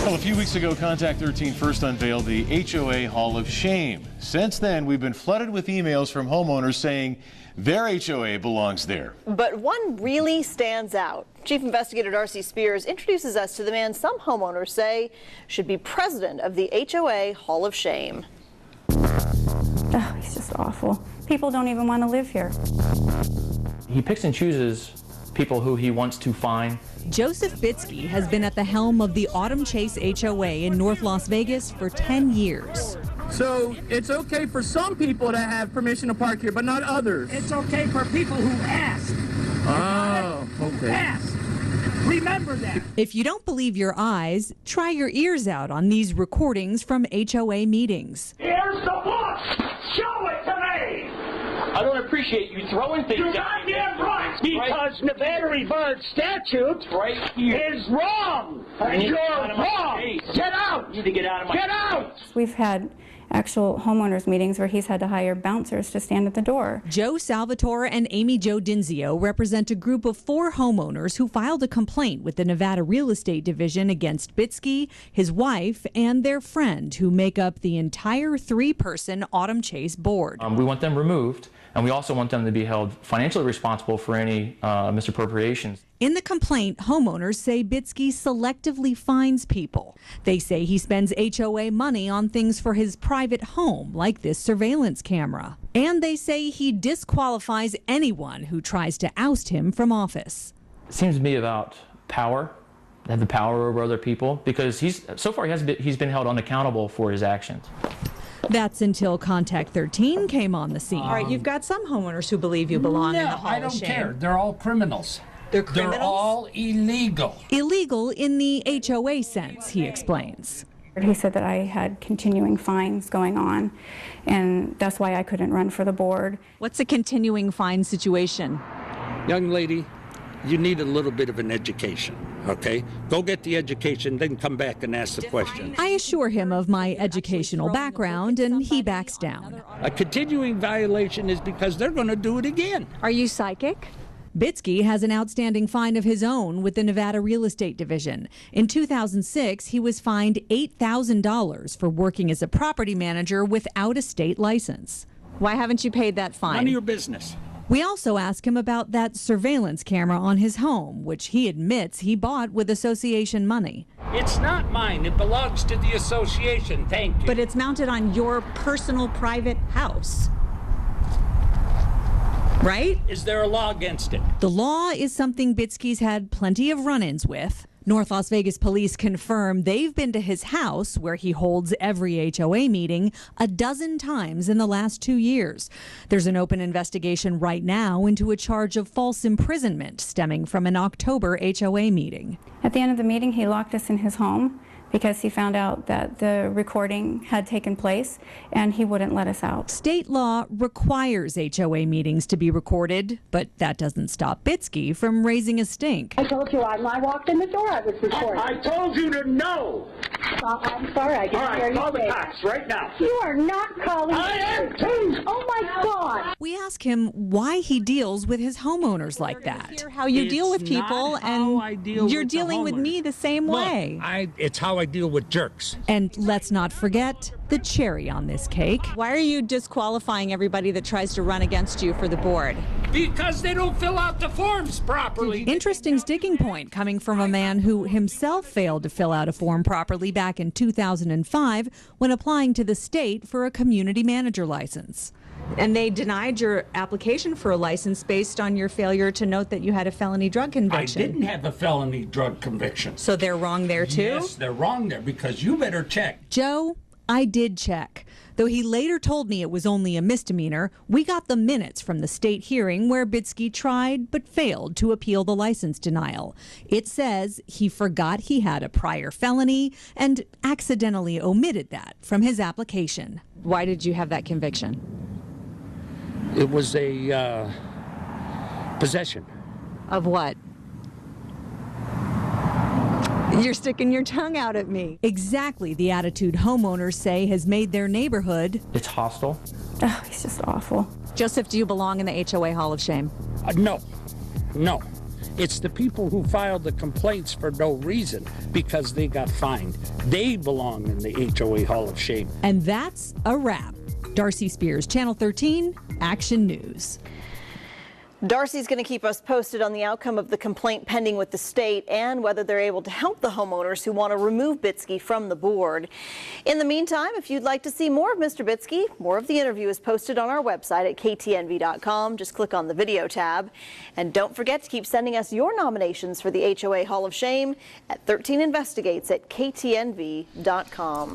Well, a few weeks ago, Contact 13 first unveiled the HOA Hall of Shame. Since then, we've been flooded with emails from homeowners saying their HOA belongs there. But one really stands out. Chief Investigator Darcy Spears introduces us to the man some homeowners say should be president of the HOA Hall of Shame. Oh, he's just awful. People don't even want to live here. He picks and chooses people who he wants to fine. Joseph Bitsky has been at the helm of the Autumn Chase HOA in North Las Vegas for 10 years. So it's okay for some people to have permission to park here, but not others. It's okay for people who ask. Oh, okay. Ask. Remember that. If you don't believe your eyes, try your ears out on these recordings from HOA meetings. Here's the book. Show it to me. I don't appreciate you throwing things You're at me. goddamn right. Because Nevada revised statute Right here. is wrong. You need to You're get out of my wrong. face. Get out. You need to get out of my Get out. We've had actual homeowners meetings where he's had to hire bouncers to stand at the door. Joe Salvatore and Amy Jo Dinzio represent a group of 4 homeowners who filed a complaint with the Nevada Real Estate Division against Bitsky, his wife, and their friend, who make up the entire 3-person Autumn Chase board. We want them removed, and we also want them to be held financially responsible for any misappropriations. In the complaint, homeowners say Bitsky selectively fines people. They say he spends HOA money on things for his private home, like this surveillance camera. And they say he disqualifies anyone who tries to oust him from office. It seems to be about power, have the power over other people, because he's been held unaccountable for his actions. That's until Contact 13 came on the scene. All right, you've got some homeowners who believe you belong in the Hall I of don't Shame. care. They're all criminals. They're criminals? They're all illegal. Illegal in the HOA sense, he explains. He said that I had continuing fines going on, and that's why I couldn't run for the board. What's a continuing fine situation? Young lady, you need a little bit of an education, okay? Go get the education, then come back and ask the question. I assure him of my educational background, and he backs down. A continuing violation is because they're going to do it again. Are you psychic? Bitsky has an outstanding fine of his own with the Nevada Real Estate Division. In 2006, he was fined $8,000 for working as a property manager without a state license. Why haven't you paid that fine? None of your business. We also ask him about that surveillance camera on his home, which he admits he bought with association money. It's not mine. It belongs to the association. Thank you. But it's mounted on your personal private house. Right? Is there a law against it? The law is something Bitsky's had plenty of run-ins with. North Las Vegas police confirm they've been to his house, where he holds every HOA meeting, 12 times in the last 2 years. There's an open investigation right now into a charge of false imprisonment stemming from an October HOA meeting. At the end of the meeting, he locked us in his home because he found out that the recording had taken place, and he wouldn't let us out. State law requires HOA meetings to be recorded, but that doesn't stop Bitsky from raising a stink. I told you when I walked in the door I was recording. I told you to know. I'm sorry, I didn't hear you Call the say cops right now. You are not calling. I am too. Oh my God. We ask him why he deals with his homeowners like that. Hear how you deal with It's people, not how I and deal you're with the dealing with homeowners. me the same way. Look, it's how I deal with jerks. And let's not forget the cherry on this cake. Why are you disqualifying everybody that tries to run against you for the board? Because they don't fill out the forms properly. Interesting sticking point coming from a man who himself failed to fill out a form properly back in 2005 when applying to the state for a community manager license. And they denied your application for a license based on your failure to note that you had a felony drug conviction. I didn't have a felony drug conviction. So they're wrong there too? Yes, they're wrong there because you better check. Joe, I did check. Though he later told me it was only a misdemeanor, we got the minutes from the state hearing where Bitsky tried but failed to appeal the license denial. It says he forgot he had a prior felony and accidentally omitted that from his application. Why did you have that conviction? It was a possession. Of what? You're sticking your tongue out at me. Exactly the attitude homeowners say has made their neighborhood. It's hostile. Oh, he's just awful. Joseph, do you belong in the HOA Hall of Shame? No. It's the people who filed the complaints for no reason because they got fined. They belong in the HOA Hall of Shame. And that's a wrap. Darcy Spears, Channel 13, Action News. Darcy's going to keep us posted on the outcome of the complaint pending with the state and whether they're able to help the homeowners who want to remove Bitsky from the board. In the meantime, if you'd like to see more of Mr. Bitsky, more of the interview is posted on our website at KTNV.com. Just click on the video tab. And don't forget to keep sending us your nominations for the HOA Hall of Shame at 13investigates@KTNV.com.